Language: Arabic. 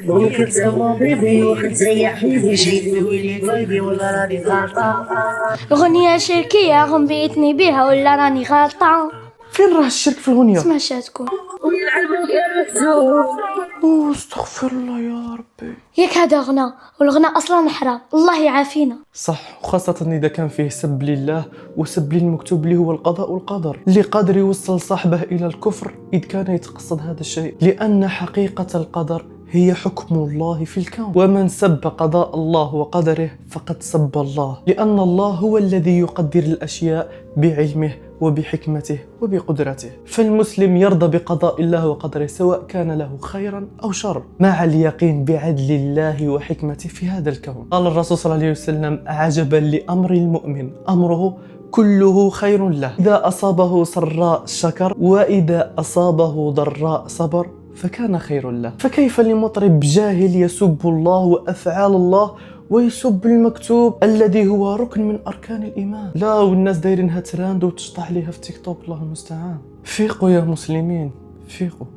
ممكن تسمى بيبي وتريح بيبي شي تقولي قلبي ولا راني غلطان. أغنية شركية هم بيتني بيها ولا راني غلطان. فين راه الشرك في الأغنية؟ اسمها شاتكون. ويلعبوا كرتون. أوه استغفر الله يا ربي. ياك هذا غنى، والغنى أصلا حرام، الله يعافينا. صح، وخاصة إذا كان فيه سب لله وسب للمكتوب اللي هو القضاء والقدر، اللي قادر يوصل صاحبه إلى الكفر إذ كان يتقصد هذا الشيء، لأن حقيقة القدر هي حكم الله في الكون، ومن سب قضاء الله وقدره فقد سب الله، لأن الله هو الذي يقدر الأشياء بعلمه وبحكمته وبقدرته. فالمسلم يرضى بقضاء الله وقدره سواء كان له خيرا أو شر، مع اليقين بعدل الله وحكمته في هذا الكون. قال الرسول صلى الله عليه وسلم: عجبا لأمر المؤمن، أمره كله خير له، إذا أصابه سراء شكر وإذا أصابه ضراء صبر فكان خير له. فكيف لمطرب جاهل يسب الله وأفعال الله ويسب المكتوب الذي هو ركن من أركان الإيمان؟ لا، والناس دايرينها تراند وتشطح عليها في تيك توك، الله المستعان. فيقوا يا مسلمين، فيقوا.